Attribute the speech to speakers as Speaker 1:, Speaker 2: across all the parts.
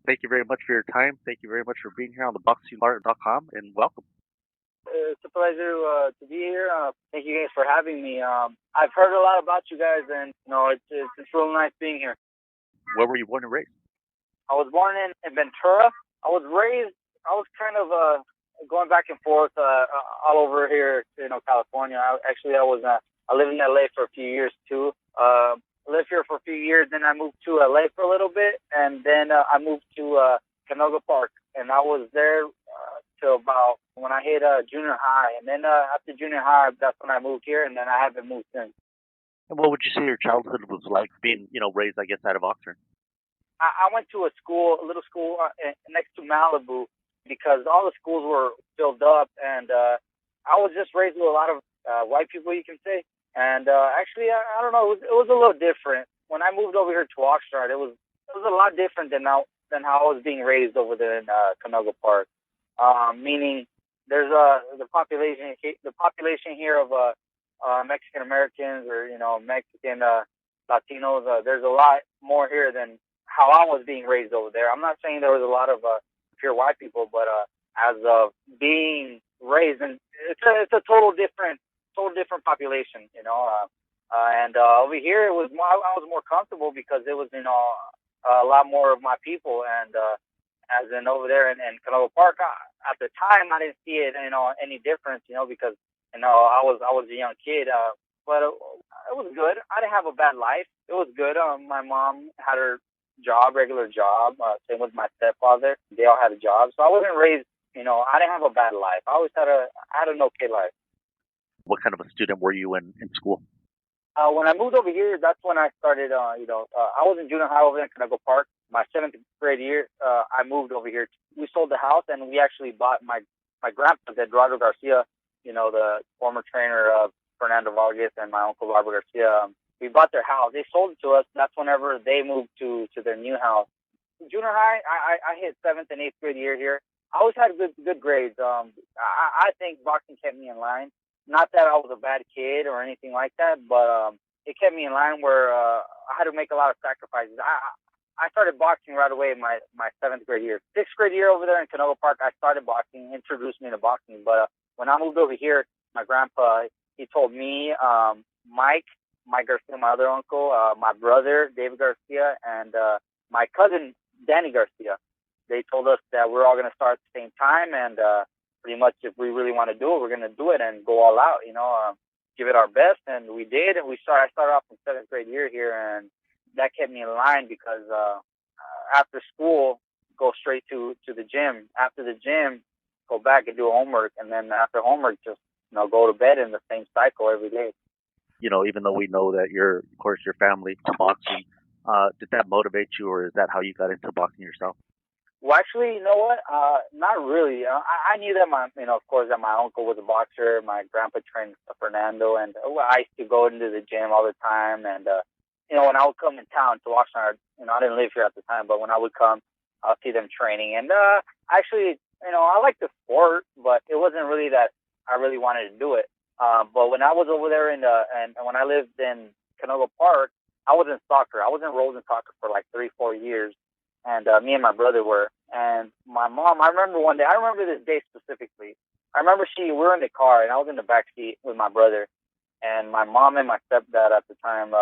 Speaker 1: Thank you very much for your time. Thank you very much for being here on TheBoxingBar.com, and welcome.
Speaker 2: It's a pleasure to be here. Thank you guys for having me. I've heard a lot about you guys, and it's really nice being here.
Speaker 1: Where were you born and raised?
Speaker 2: I was born in Ventura. I was raised. I was kind of going back and forth all over here, California. I lived in LA for a few years too. Lived here for a few years, then I moved to LA for a little bit, and then I moved to Canoga Park, and I was there till about when I hit junior high, and then after junior high, that's when I moved here, and then I haven't moved since.
Speaker 1: And what would you say your childhood was like being, raised, I guess, out of Oxnard?
Speaker 2: I went to a little school next to Malibu, because all the schools were filled up, and I was just raised with a lot of white people, you can say. And actually, I don't know, it was a little different. When I moved over here to Oxnard, it was a lot different than how I was being raised over there in Canoga Park. Meaning, there's the population here of Mexican Americans, or Mexican Latinos. There's a lot more here than how I was being raised over there. I'm not saying there was a lot of pure white people, but as of being raised, and it's a total different population, and over here I was more comfortable because it was a lot more of my people, and as in over there in Canoga Park, at the time I didn't see it any difference, because I was a young kid, but it was good. I didn't have a bad life. It was good. My mom had her regular job. Same with my stepfather. They all had a job. So I wasn't raised, I didn't have a bad life. I always had an okay life.
Speaker 1: What kind of a student were you in school?
Speaker 2: When I moved over here, that's when I started, I was in junior high over there in Canoga Park. My 7th grade year, I moved over here. We sold the house, and we actually bought my grandpa, Eduardo Garcia, the former trainer of Fernando Vargas, and my uncle Robert Garcia. We bought their house. They sold it to us. That's whenever they moved to their new house. Junior high, I hit 7th and 8th grade year here. I always had good grades. I think boxing kept me in line. Not that I was a bad kid or anything like that, but it kept me in line where I had to make a lot of sacrifices. I started boxing right away in my 7th grade year. 6th grade year over there in Canoga Park, I started boxing, introduced me to boxing. But when I moved over here, my grandpa, he told me, Mike Garcia, my other uncle, my brother, David Garcia, and my cousin, Danny Garcia. They told us that we're all going to start at the same time, and pretty much if we really want to do it, we're going to do it and go all out, give it our best. And we did, and I started off in 7th grade year here, and that kept me in line because after school, go straight to the gym. After the gym, go back and do homework, and then after homework, just go to bed in the same cycle every day.
Speaker 1: Even though we know that your family boxing, did that motivate you, or is that how you got into boxing yourself?
Speaker 2: Well, actually, you know what? Not really. I knew that of course, that my uncle was a boxer. My grandpa trained Fernando, and I used to go into the gym all the time. And when I would come in town to Oxnard, I didn't live here at the time, but when I would come, I'll see them training. And actually, I liked the sport, but it wasn't really that I really wanted to do it. But when I was over there and when I lived in Canoga Park, I was in soccer. I was enrolled in soccer for like 3-4 years. And me and my brother were. And my mom, I remember one day, I remember this day specifically. I remember we were in the car, and I was in the back seat with my brother. And my mom and my stepdad at the time,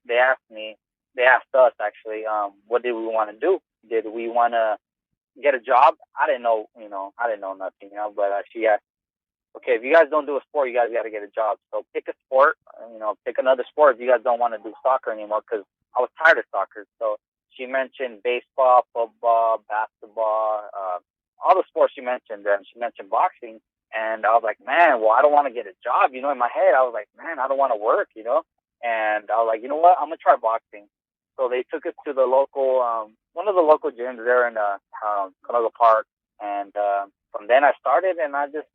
Speaker 2: they asked us actually, what did we want to do? Did we want to get a job? I didn't know nothing, but she asked, okay, if you guys don't do a sport, you guys got to get a job. So pick a sport, pick another sport if you guys don't want to do soccer anymore, because I was tired of soccer. So she mentioned baseball, football, basketball, all the sports she mentioned, and she mentioned boxing. And I was like, man, well, I don't want to get a job. In my head, I was like, man, I don't want to work, And I was like, you know what? I'm going to try boxing. So they took us to the local, one of the local gyms there in Canoga Park. And from then I started, and I just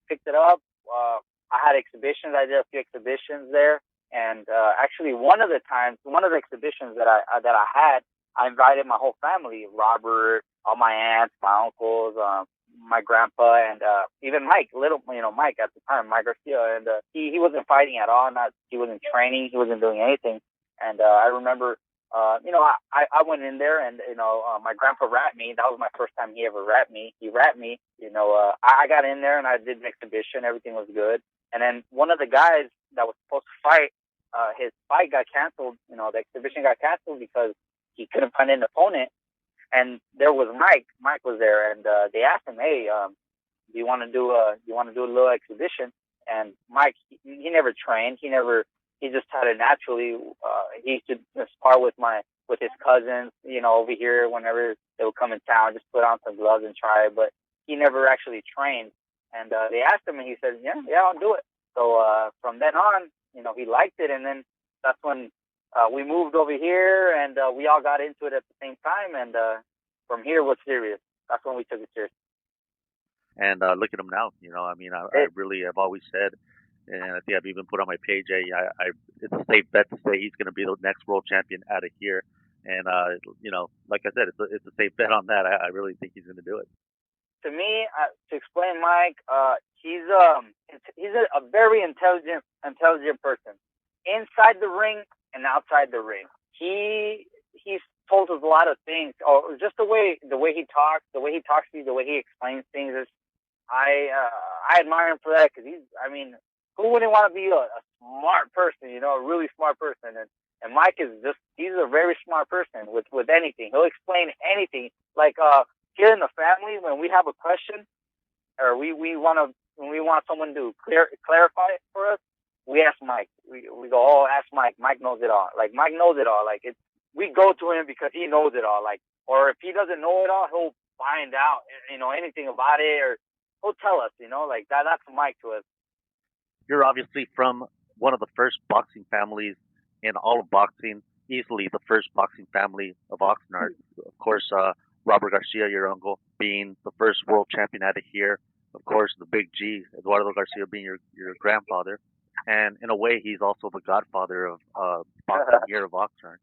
Speaker 2: picked it up. I had exhibitions. I did a few exhibitions there. And actually, one of the exhibitions that I had, I invited my whole family, Robert, all my aunts, my uncles, my grandpa, and even Mike, Mike at the time, Mike Garcia. And he wasn't fighting at all. He wasn't training. He wasn't doing anything. And I remember I went in there and, my grandpa rapped me. That was my first time he ever rapped me. He rapped me. I got in there and I did an exhibition. Everything was good. And then one of the guys that was supposed to fight, his fight got canceled. The exhibition got canceled because he couldn't find an opponent. And there was Mike. Mike was there, and they asked him, "Hey, do you want to do a little exhibition?" And Mike, he never trained. He just had it naturally. He used to spar with his cousins, over here whenever they would come in town, just put on some gloves and try it. But he never actually trained. And they asked him, and he said, "Yeah, I'll do it." So from then on, he liked it, and then that's when we moved over here, and we all got into it at the same time. And from here was serious. That's when we took it serious.
Speaker 1: And look at him now. I really have always said, and I think I've even put on my page, it's a safe bet to say he's going to be the next world champion out of here. And like I said, it's a safe bet on that. I really think he's going to do it.
Speaker 2: To me, to explain Mike, he's a very intelligent person, inside the ring and outside the ring. He's told us a lot of things, or just the way he talks to you, the way he explains things. I admire him for that, because who wouldn't want to be a smart person, a really smart person? And Mike he's a very smart person with anything. He'll explain anything. Like here in the family, when we have a question, or when we want someone to clarify it for us, we ask Mike. We go, "Oh, ask Mike. Mike knows it all." Like, Mike knows it all. Like, we go to him because he knows it all. Like, or if he doesn't know it all, he'll find out, anything about it, or he'll tell us, like that. That's Mike to us.
Speaker 1: You're obviously from one of the first boxing families in all of boxing, easily the first boxing family of Oxnard. Of course, Robert Garcia, your uncle, being the first world champion out of here. Of course, the big G, Eduardo Garcia, being your grandfather. And in a way, he's also the godfather of boxing here of Oxnard.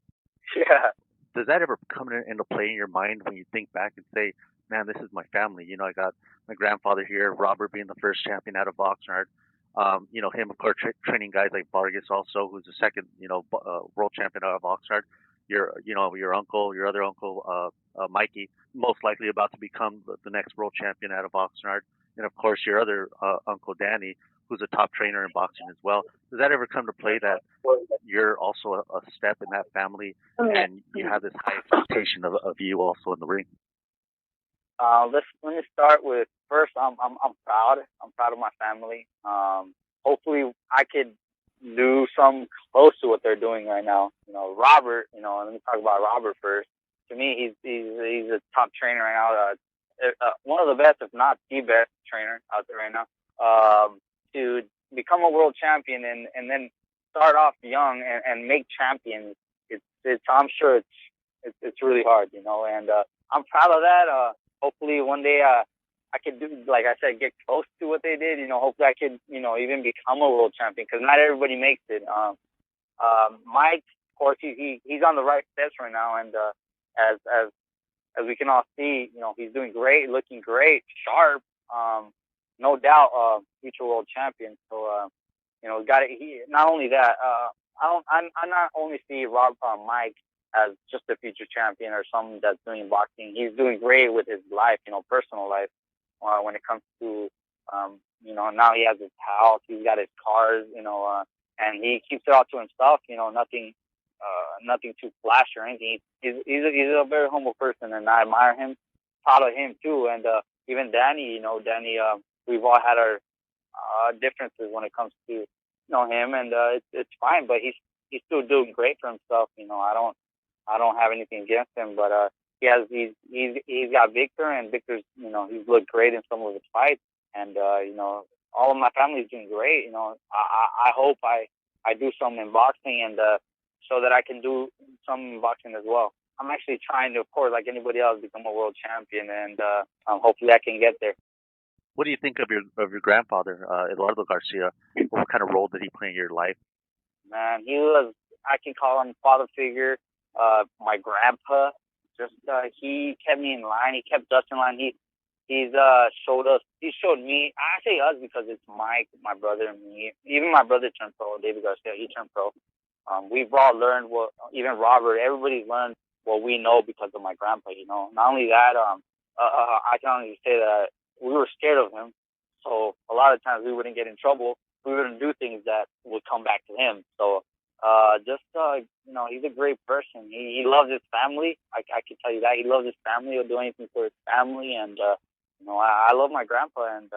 Speaker 2: Yeah.
Speaker 1: Does that ever come into play in your mind when you think back and say, "Man, this is my family. I got my grandfather here, Robert being the first champion out of Oxnard. Him, of course, training guys like Vargas also, who's the second, world champion out of Oxnard. Your uncle, your other uncle, Mikey, most likely about to become the next world champion out of Oxnard. And of course, your other uncle, Danny, who's a top trainer in boxing as well. Does that ever come to play that you're also a step in that family, and you have this high expectation of you also in the ring?
Speaker 2: Let me start with, first, I'm proud. I'm proud of my family. Hopefully I could do something close to what they're doing right now. Robert, let me talk about Robert first. To me, he's a top trainer right now. One of the best, if not the best trainer out there right now. To become a world champion and then start off young and make champions, I'm sure it's really hard, and I'm proud of that. Hopefully one day I could do, like I said, get close to what they did. Hopefully I could, even become a world champion, because not everybody makes it. Mike, of course, he's on the right steps right now, and as we can all see, he's doing great, looking great, sharp. No doubt, future world champion. So, got it. Not only that, I not only see Mike as just a future champion or someone that's doing boxing. He's doing great with his life, personal life. When it comes to, now he has his house, he's got his cars, and he keeps it all to himself. Nothing too flash or anything. He's a very humble person, and I admire him. Proud of him too, and even Danny. Danny. We've all had our differences when it comes to him, and it's fine. But he's still doing great for himself. I don't have anything against him, but he's got Victor, and Victor's he's looked great in some of his fights, and all of my family's doing great. I hope I do something in boxing, and so that I can do something in boxing as well. I'm actually trying to, of course, like anybody else, become a world champion, and hopefully I can get there.
Speaker 1: What do you think of your grandfather, Eduardo Garcia? What kind of role did he play in your life?
Speaker 2: Man, he was, I can call him father figure. My grandpa, he kept me in line. He kept us in line. He showed me, I say us because it's Mike, my brother, and me. Even my brother turned pro, David Garcia, he turned pro. we've all learned even Robert, everybody's learned what we know because of my grandpa, Not only that, I can only say that we were scared of him. So a lot of times we wouldn't get in trouble. We wouldn't do things that would come back to him. So, he's a great person. He loves his family. I can tell you that. He loves his family. He'll do anything for his family. And, I love my grandpa. And,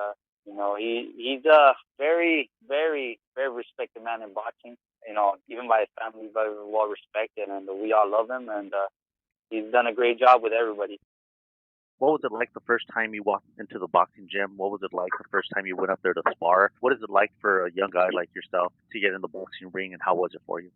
Speaker 2: he's a very, very, very respected man in boxing. Even by his family, he's very well respected. And we all love him. And he's done a great job with everybody.
Speaker 1: What was it like the first time you walked into the boxing gym? What was it like the first time you went up there to spar? What is it like for a young guy like yourself to get in the boxing ring, and how was it for you?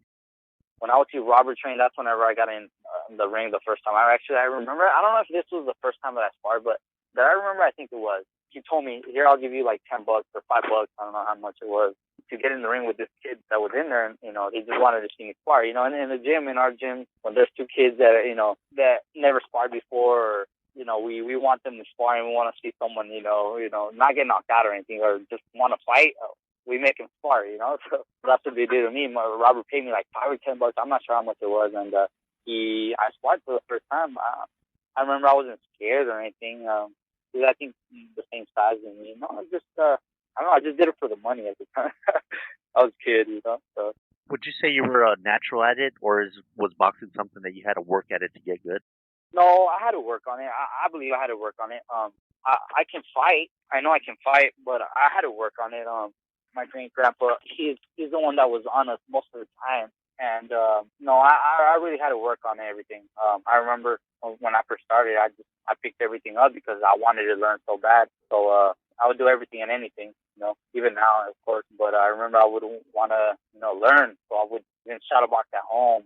Speaker 2: When I would see Robert train, that's whenever I got in the ring the first time. I remember, I don't know if this was the first time that I sparred, but that I remember, I think it was. He told me, here, I'll give you like $10 or $5. I don't know how much it was, to get in the ring with this kid that was in there. And, he just wanted to see me spar, And in the gym, in our gym, when there's two kids that, that never sparred before, or, we want them to spar, and we want to see someone, not get knocked out or anything, or just want to fight. We make him spar, So that's what they did to me. Robert paid me like $5 or $10. I'm not sure how much it was, and I sparred for the first time. I remember I wasn't scared or anything. He was, I think, the same size as me. I don't know. I just did it for the money at the time. I was a kid, So.
Speaker 1: Would you say you were natural at it, or was boxing something that you had to work at it to get good?
Speaker 2: No, I had to work on it. I believe I had to work on it. I can fight. I know I can fight, but I had to work on it. My great grandpa, he's the one that was on us most of the time. And, I really had to work on everything. I remember when I first started, I picked everything up because I wanted to learn so bad. So, I would do everything and anything, even now, of course. But I remember I would want to, learn. So I would even shadow box at home,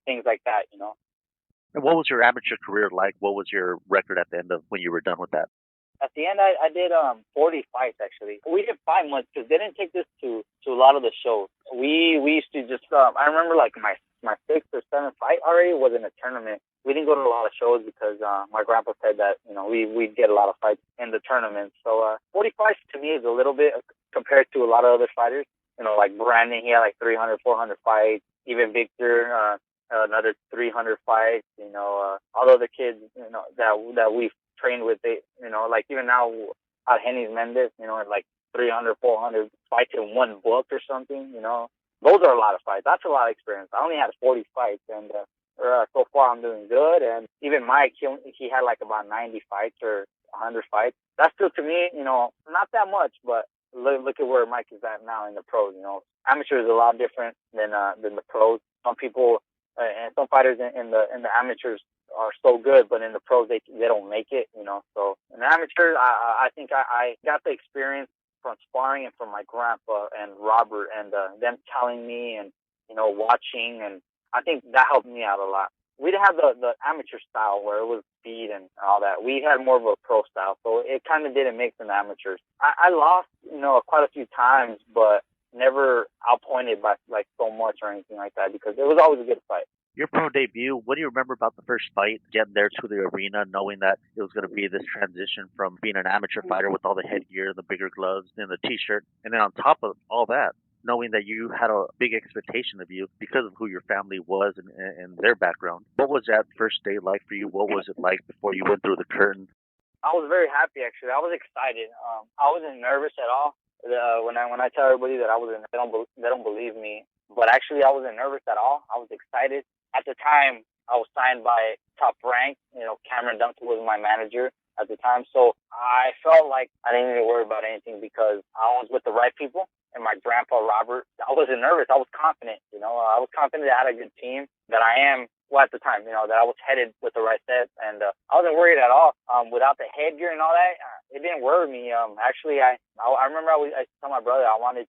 Speaker 2: things like that,
Speaker 1: And what was your amateur career like? What was your record at the end of when you were done with that?
Speaker 2: At the end, I did 40 fights, actually. We did 5 months because they didn't take this to a lot of the shows. We used to just, I remember like my 6th or 7th fight already was in a tournament. We didn't go to a lot of shows because my grandpa said that, we'd get a lot of fights in the tournament. So 40 fights to me is a little bit compared to a lot of other fighters. Like Brandon, he had like 300, 400 fights. Even Victor, another 300 fights. All the other kids, that we've trained with, they, like even now, Henny's Mendez, like 300, 400 fights in one book or something, Those are a lot of fights. That's a lot of experience. I only had 40 fights, and so far I'm doing good. And even Mike, he had like about 90 fights or 100 fights. That's still, to me, not that much, but look at where Mike is at now in the pros, Amateur is a lot different than the pros. Some people and some fighters in the amateurs are so good, but in the pros they don't make it, So in the amateurs, I think I got the experience from sparring and from my grandpa and Robert and them telling me and watching, and I think that helped me out a lot. We didn't have the amateur style where it was speed and all that. We had more of a pro style, so it kind of didn't mix in the amateurs. I lost, quite a few times, but never outpointed by like so much or anything like that because it was always a good fight.
Speaker 1: Your pro debut, what do you remember about the first fight, getting there to the arena, knowing that it was going to be this transition from being an amateur fighter with all the headgear, the bigger gloves, and the T-shirt, and then on top of all that, knowing that you had a big expectation of you because of who your family was and their background? What was that first day like for you? What was it like before you went through the curtain?
Speaker 2: I was very happy, actually. I was excited. I wasn't nervous at all. When I tell everybody that I wasn't, they don't believe me. But actually, I wasn't nervous at all. I was excited. At the time, I was signed by Top Rank. Cameron Duncan was my manager at the time. So I felt like I didn't need to worry about anything because I was with the right people. And my grandpa, Robert, I wasn't nervous. I was confident. I was confident that I had a good team, that I am, at the time, that I was headed with the right set. And I wasn't worried at all. Without the headgear and all that, it didn't worry me. Actually, I remember I told my brother I wanted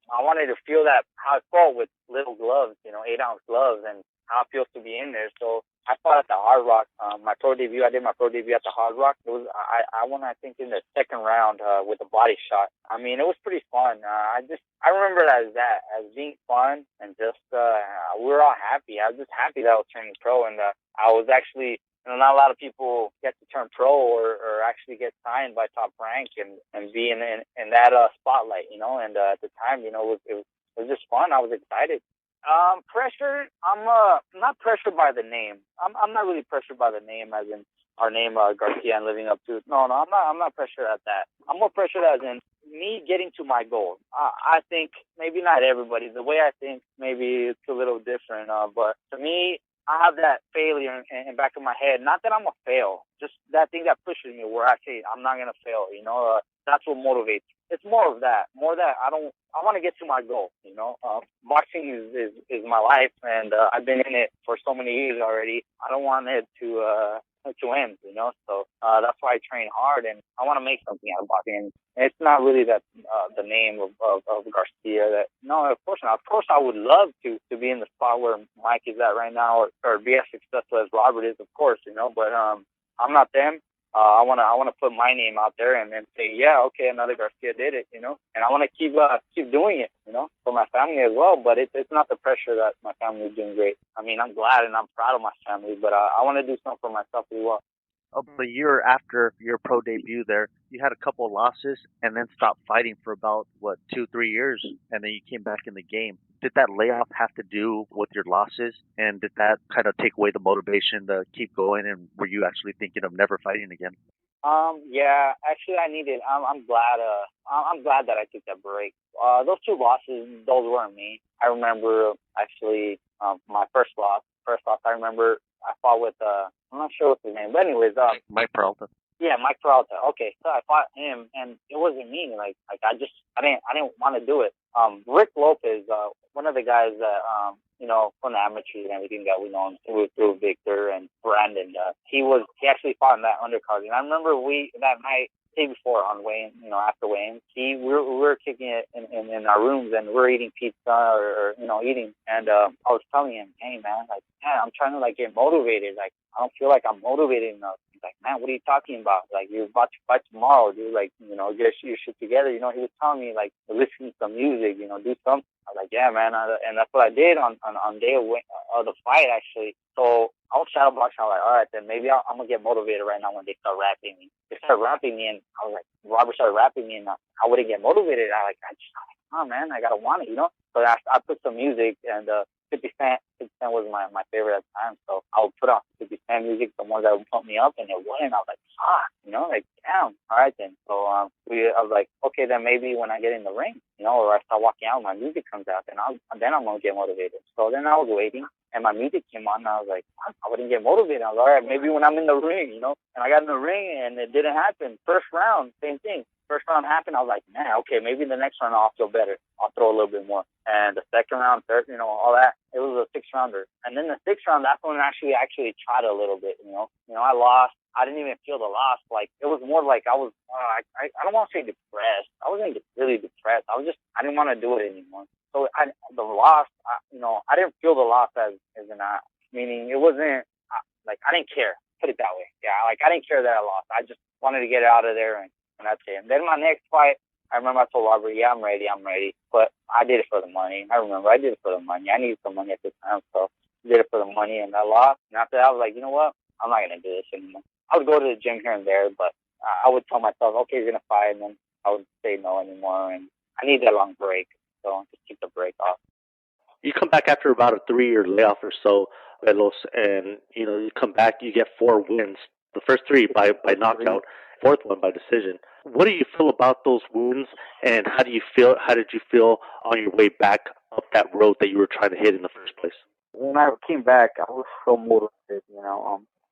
Speaker 2: to feel that, how it felt with little gloves, 8-ounce gloves, and how it feels to be in there. So I fought at the Hard Rock. My pro debut, I did my pro debut at the Hard Rock. It was I won, I think, in the second round with a body shot. I mean, it was pretty fun. I remember it as being fun, and just we were all happy. I was just happy that I was turning pro, and I was actually, not a lot of people get to turn pro or actually get signed by Top Rank and be in that spotlight, And at the time, it was just fun. I was excited. Pressure. I'm not pressured by the name. I'm not really pressured by the name, as in our name Garcia and living up to it. No, I'm not pressured at that. I'm more pressured as in me getting to my goal. I think maybe not everybody. The way I think maybe it's a little different. But to me, I have that failure in back of my head. Not that I'm a fail, just that thing that pushes me where I say I'm not gonna fail. That's what motivates. It's more of that. More that I want to get to my goal. Boxing is my life, and I've been in it for so many years already. I don't want it to end. So that's why I train hard, and I want to make something out of boxing. And it's not really that the name of Garcia. That no, of course not. Of course, I would love to be in the spot where Mike is at right now, or be as successful as Robert is, of course. But I'm not them. I wanna put my name out there and say, yeah, okay, another Garcia did it, and I want to keep doing it, for my family as well. But it's not the pressure that my family is doing great. I mean, I'm glad and I'm proud of my family, but I want to do something for myself as well.
Speaker 1: A year after your pro debut there, you had a couple of losses and then stopped fighting for about, 2-3 years, and then you came back in the game. Did that layoff have to do with your losses, and did that kind of take away the motivation to keep going, and were you actually thinking of never fighting again?
Speaker 2: Yeah, actually I needed, I'm glad that I took that break. Those two losses, those weren't me. I remember actually, my first loss, I remember I fought with, I'm not sure what's his name, but anyways,
Speaker 1: Mike Peralta.
Speaker 2: Yeah, Mike Peralta. Okay, so I fought him, and it wasn't me. Like I didn't want to do it. Rick Lopez, one of the guys that, from the amateurs and everything that we know him through Victor and Brandon. He actually fought in that undercard, and I remember that night, day before on weigh-in, after weigh-in, we were kicking it in our rooms, and we're eating pizza or eating, and I was telling him, hey man, I'm trying to get motivated. I don't feel like I'm motivated enough. He's like, man, what are you talking about? You're about to fight tomorrow, dude. Get your shit together. He was telling me listen to some music, do something. I was like, yeah, man, and that's what I did on day of the fight actually. So I was shadowboxing. I was like, all right, then maybe I'm gonna get motivated right now when they start rapping me. They started rapping me, and I was like, Robert started rapping me, and I wouldn't get motivated. I just, oh man, I gotta want it, So I put some music, and 50 Cent was my favorite at the time. So I would put on 50 Cent music, the ones that would pump me up, and it wouldn't. I was like, fuck, damn. All right then. So I was like, okay, then maybe when I get in the ring, or I start walking out, my music comes out, then I'm gonna get motivated. So then I was waiting, and my music came on, and I was like, I wouldn't get motivated. I was like, all right, maybe when I'm in the ring, And I got in the ring, and it didn't happen. First round, same thing. First round happened, I was like, man, okay, maybe the next round I'll feel better. I'll throw a little bit more. And the second round, third, all that, it was a 6-rounder. And then the 6th round, that's when I actually tried a little bit, I lost. I didn't even feel the loss. It was more like I was, I don't want to say depressed. I wasn't really depressed. I didn't want to do it anymore. So the loss, I didn't feel the loss as an meaning it wasn't, I didn't care. Put it that way. Yeah, I didn't care that I lost. I just wanted to get out of there, and that's it. And then my next fight, I remember I told Robert, yeah, I'm ready. But I did it for the money. I remember I did it for the money. I needed some money at the time, so I did it for the money, and I lost. And after that, I was like, you know what? I'm not going to do this anymore. I would go to the gym here and there, but I would tell myself, okay, you're going to fight, and then I would say no anymore. And I need that long break, so just keep the break off.
Speaker 1: You come back after about a 3-year layoff or so, Pelos, and you come back, you get 4 wins. The first 3 by knockout, 4th one by decision. What do you feel about those wins, and how did you feel on your way back up that road that you were trying to hit in the first place?
Speaker 2: When I came back, I was so motivated,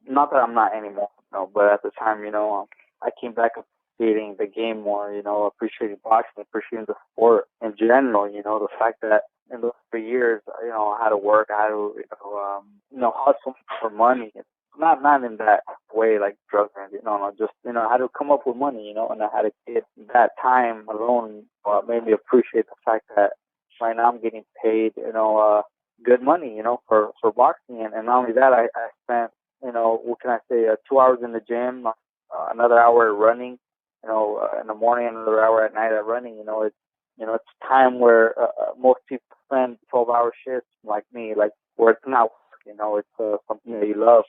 Speaker 2: not that I'm not anymore, but at the time, I came back appreciating the game more, appreciating boxing, appreciating the sport in general, the fact that in those 3 years, I had to work, I had to, hustle for money. Not in that way, like drugs or anything. No, just, I had to come up with money, and I had to get that time alone made me appreciate the fact that right now I'm getting paid, good money, for boxing. And not only that, I spent, what can I say, 2 hours in the gym, another hour running, in the morning, another hour at night at running. It's time where most people spend 12-hour shifts like me, where it's not work, it's something that you love.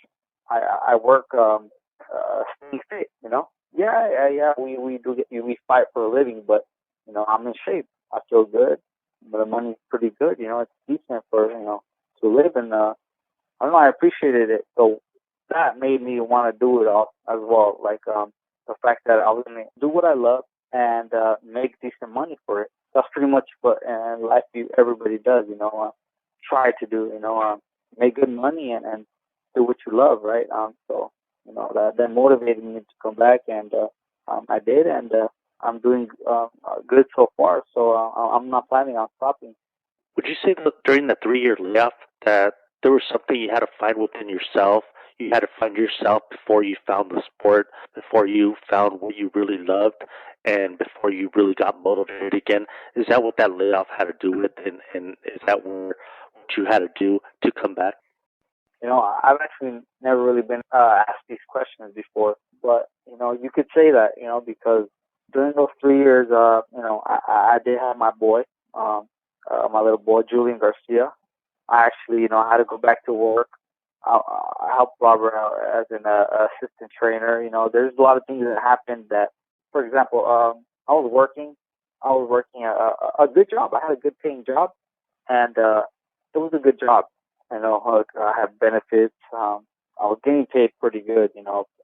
Speaker 2: I work staying fit, Yeah, we fight for a living, but I'm in shape. I feel good. the money's pretty good. It's decent for to live, and I don't know. I appreciated it, so that made me want to do it all as well. Like the fact that I was gonna do what I love and make decent money for it. That's pretty much what in life everybody does. Try to do. Make good money and do what you love, right? So that motivated me to come back, and I did, and I'm doing good so far. So I'm not planning on stopping.
Speaker 1: Would you say that during that 3 year layoff that there was something you had to find within yourself? You had to find yourself before you found the sport, before you found what you really loved, and before you really got motivated again. Is that what that layoff had to do with, and is that what you had to do to come back?
Speaker 2: I've actually never really been asked these questions before, but you could say that, because during those 3 years, I did have my boy, my little boy, Julian Garcia. I actually, had to go back to work. I helped Robert out as an assistant trainer. There's a lot of things that happened that, for example, I was working a good job. I had a good paying job, and it was a good job. I had benefits. I was getting paid pretty good.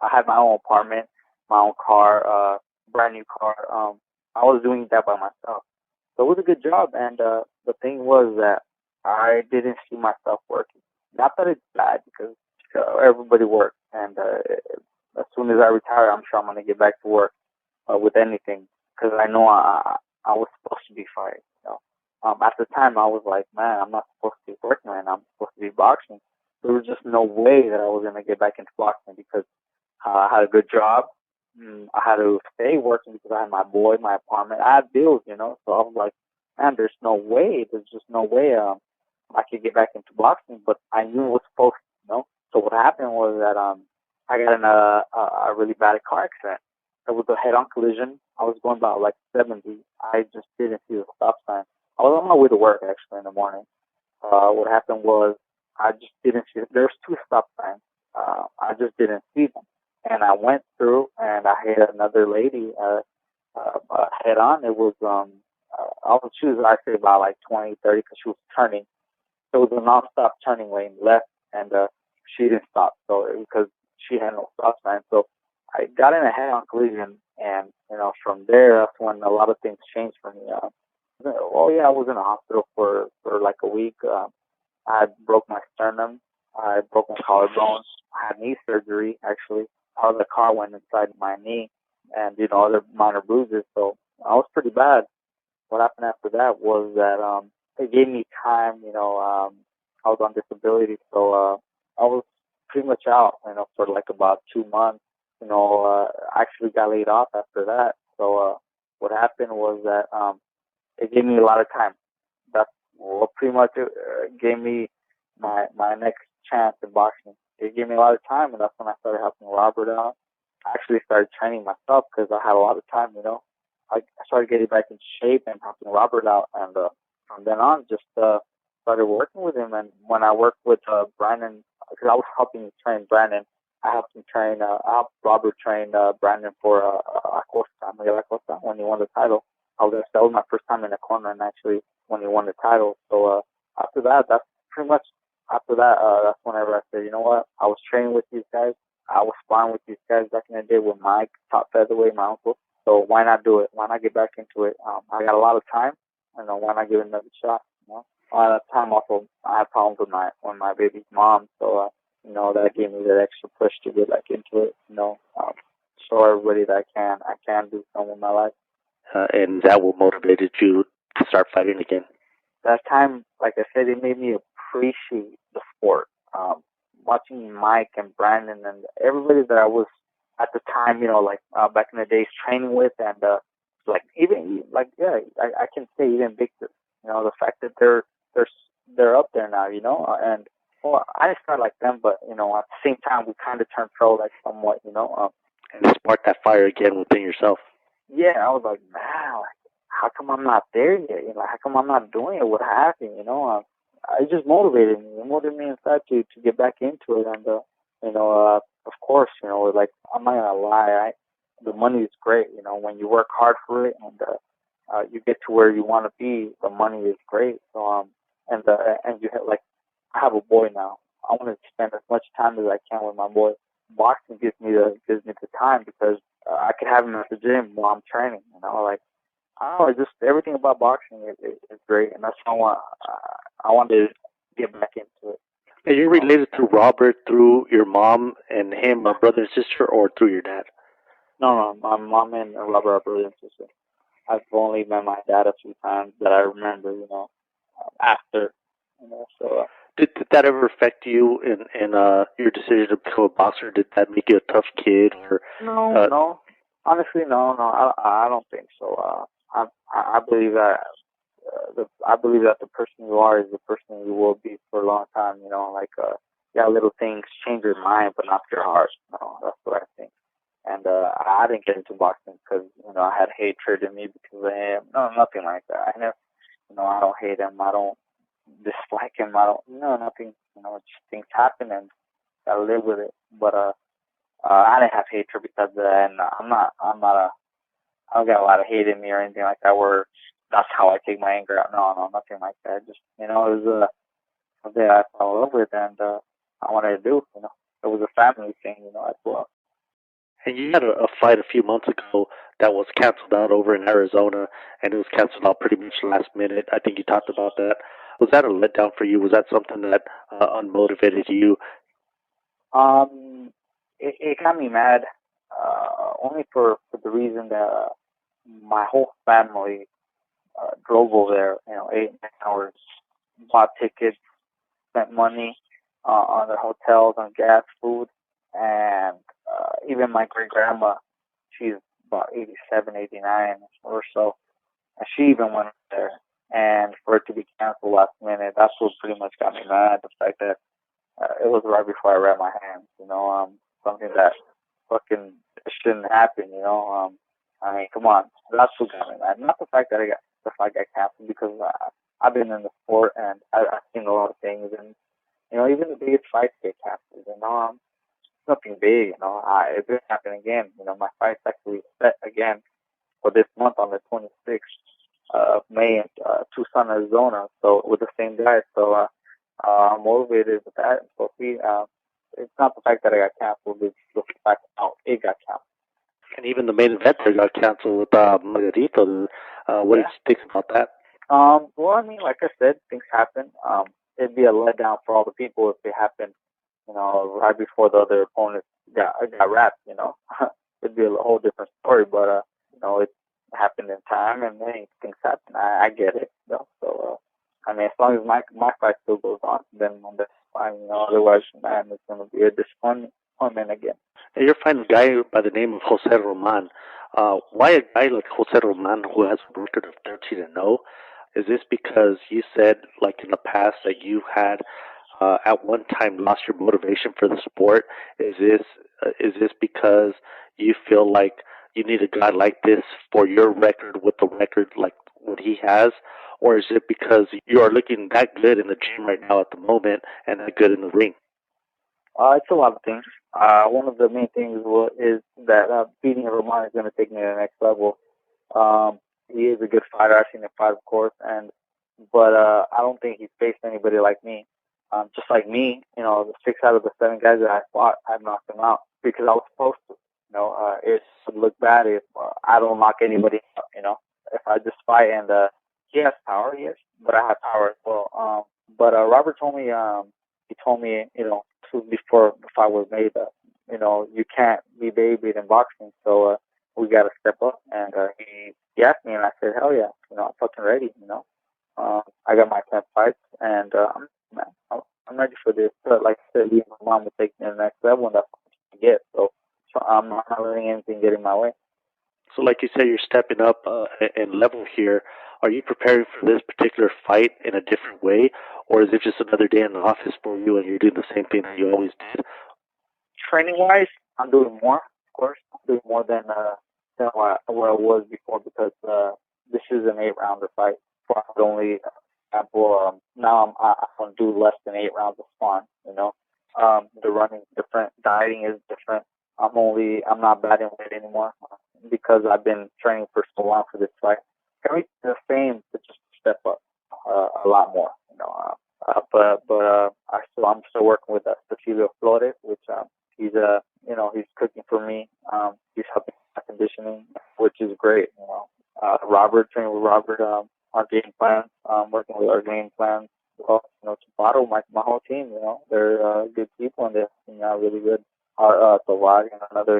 Speaker 2: I had my own apartment, my own car, brand new car. I was doing that by myself. So it was a good job. And the thing was that I didn't see myself working. Not that it's bad, because everybody works. And as soon as I retire, I'm sure I'm going to get back to work with anything, because I know I was supposed to be fired. At the time, I was like, man, I'm not supposed to be working right now. I'm supposed to be boxing. There was just no way that I was going to get back into boxing, because I had a good job. I had to stay working because I had my boy, my apartment. I had bills, So I was like, man, there's no way. There's just no way I could get back into boxing. But I knew it was supposed to, So what happened was that I got in a really bad car accident. It was a head-on collision. I was going about like 70. I just didn't see the stop sign. I was on my way to work, actually, in the morning. What happened was I just didn't see – there's two stop signs. I just didn't see them. And I went through, and I hit another lady head on. It was she was actually about like 20, 30, because she was turning. So it was a non-stop turning lane left, and she didn't stop. So because she had no stop sign. So I got in a head-on collision, and from there, that's when a lot of things changed for me. I was in a hospital for like a week. I broke my sternum. I broke my collarbone. I had knee surgery, actually. Part of the car went inside my knee, and other minor bruises. So I was pretty bad. What happened after that was that it gave me time. I was on disability, so I was pretty much out. For like about 2 months. I actually got laid off after that. So what happened was that it gave me a lot of time. That's what pretty much gave me my next chance in boxing. It gave me a lot of time, and that's when I started helping Robert out. I actually started training myself because I had a lot of time, I started getting back in shape and helping Robert out, and from then on, just started working with him. And when I worked with Brandon, because I was helping train Brandon, I helped him train, I helped Robert train Brandon for Miguel Acosta, when he won the title. That was my first time in the corner, and actually when he won the title. So after that, that's whenever I said, you know what, I was training with these guys. I was sparring with these guys back in the day with Mike, top featherweight, my uncle. So why not do it? Why not get back into it? I got a lot of time, and why not give it another shot? At that time, also, I had problems with my baby's mom. So, that gave me that extra push to get back into it. Show everybody that I can do something with my life.
Speaker 1: And that will motivated you to start fighting again.
Speaker 2: That time, like I said, it made me appreciate the sport. Watching Mike and Brandon and everybody that I was at the time, back in the days training with, and I can say even Victor. The fact that they're up there now, and I didn't start like them, but at the same time we kind of turned pro, like somewhat,
Speaker 1: and spark that fire again within yourself.
Speaker 2: Yeah, I was like, man, how come I'm not there yet? How come I'm not doing it? What happened? It just motivated me. It motivated me inside to get back into it. And, of course, like, I'm not going to lie, the money is great, when you work hard for it, and you get to where you want to be, the money is great. So and you have, like, I have a boy now. I want to spend as much time as I can with my boy. Boxing gives me the time because I could have him at the gym while I'm training. Like, I don't know, just everything about boxing is great, and that's why I want to get back into it.
Speaker 3: And you're related to Robert through your mom and him, a brother and sister, or through your dad?
Speaker 2: No, my mom and Robert are brother and sister. I've only met my dad a few times that I remember, after, so.
Speaker 3: Did that ever affect you in your decision to become a boxer? Did that make you a tough kid? Or
Speaker 2: no. Honestly, no. I don't think so. I believe that I believe that the person you are is the person you will be for a long time. Like, yeah, little things change your mind, but not your heart. That's what I think. And I didn't get into boxing because I had hatred in me because of him. No, nothing like that. I never, I don't hate him. I don't dislike him. I don't, nothing. Just things happen and I live with it. But I didn't have hatred because of that, and I don't got a lot of hate in me or anything like that. Where that's how I take my anger out. No, nothing like that. Just it was something I fell in love with, and I wanted to do. It was a family thing. As well.
Speaker 3: And you had a fight a few months ago that was canceled out over in Arizona, and it was canceled out pretty much last minute. I think you talked about that. Was that a letdown for you? Was that something that unmotivated you?
Speaker 2: It got me mad, only for the reason that my whole family drove over there, 8 hours, bought tickets, spent money on their hotels, on gas, food, and even my great grandma, she's about 87, 89 or so, and she even went there. And for it to be canceled last minute, that's what pretty much got me mad. The fact that it was right before I ran my hands, something that fucking shouldn't happen, I mean, come on, that's what got me mad. Not the fact that the fight got canceled, because I've been in the sport and I've seen a lot of things, and even the biggest fights get canceled. Nothing big, if it happened again, my fight's actually set again for this month on the 26th of May in Tucson, Arizona. So with the same guy, so I'm motivated with that. So see, it's not the fact that I got canceled; it's the fact how it got canceled.
Speaker 3: And even the main event there got canceled with Margarito. What did you think about that?
Speaker 2: Well, I mean, like I said, things happen. It'd be a letdown for all the people if it happened, right before the other opponent got wrapped. It'd be a whole different story. But it happened in time, and then things happen. I get it. So I mean, as long as my fight still goes on, then that's fine. Otherwise, man, it's gonna be a disappointment again.
Speaker 3: And you're fighting a guy by the name of Jose Roman. Why a guy like Jose Roman who has a record of 13-0? Is this because you said, like in the past, that you had at one time lost your motivation for the sport? Is this because you feel like you need a guy like this for your record with the record like what he has? Or is it because you are looking that good in the gym right now at the moment and that good in the ring?
Speaker 2: It's a lot of things. One of the main things is that beating Roman is going to take me to the next level. He is a good fighter. I've seen him fight, of course, but I don't think he's faced anybody like me. Just like me, the 6 out of the 7 guys that I fought, I've knocked them out because I was supposed to. It would look bad if I don't knock anybody out. If I just fight and he has power, yes, but I have power as well. But Robert told me, before the fight was made, that you can't be babied in boxing, so we got to step up. And he asked me, and I said, hell yeah, I'm fucking ready. I got my 10 fights, and I'm ready for this. But like I said, my mom will take me to the next level, and that's what I get. So I'm not letting anything get in my way.
Speaker 3: So like you said, you're stepping up in level here. Are you preparing for this particular fight in a different way, or is it just another day in the office for you and you're doing the same thing that you always did?
Speaker 2: Training-wise, I'm doing more, of course. I'm doing more than what I was before, because this is an 8-rounder fight. For only example, now I want to do less than 8 rounds of sparring. The running is different, dieting is different. I'm not batting weight anymore because I've been training for so long for this fight. everything the same, but just step up a lot more. I'm still working with Cecilio Flores, which he's he's cooking for me. He's helping my conditioning, which is great. Robert, training with Robert, our game plan, working with our game plan. Well, to bottle my whole team. They're good people and they're really good. Tawag,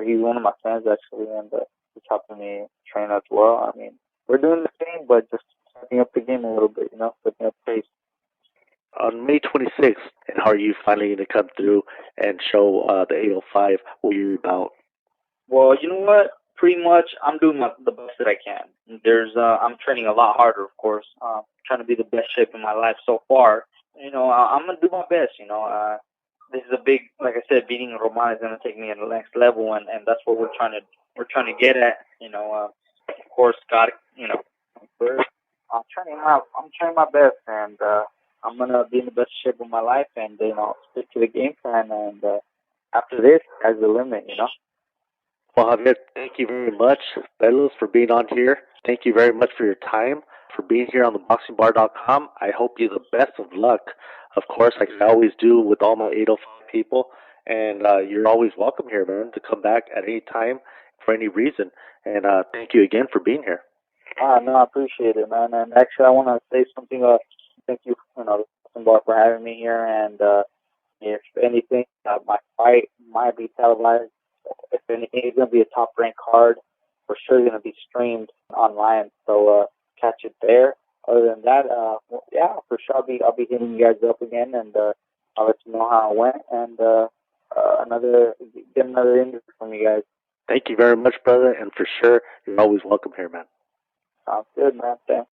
Speaker 2: he's one of my friends actually, and he's helping me train as well. I mean, we're doing the same, but just stepping up the game a little bit, stepping up pace.
Speaker 3: On May 26th, and how are you finally going to come through and show the 805 what you're about?
Speaker 2: Well, you know what? Pretty much, I'm doing the best that I can. I'm training a lot harder, of course. Trying to be the best shape in my life so far. I'm gonna do my best. This is a big, like I said, beating Roman is gonna take me to the next level, and that's what we're trying to get at. Of course, God, first. I'm trying my best, and I'm gonna be in the best shape of my life, and stick to the game plan. And after this, sky's the limit.
Speaker 3: Well, Javier, thank you very much, Pelos, for being on here. Thank you very much for your time, for being here on TheBoxingBar.com. I hope you the best of luck, of course, like I always do with all my 805 people. And you're always welcome here, man, to come back at any time for any reason. And thank you again for being here.
Speaker 2: No, I appreciate it, man. And actually, I want to say something. Thank you, TheBoxingBar, for having me here. And if anything, my fight might be televised. If anything, it's going to be a top-ranked card. For sure, going to be streamed online. So catch it there. Other than that, for sure, I'll be hitting you guys up again, and I'll let you know how it went, and get another interview from you guys.
Speaker 3: Thank you very much, brother, and for sure, you're always welcome here, man.
Speaker 2: Sounds good, man. Thanks.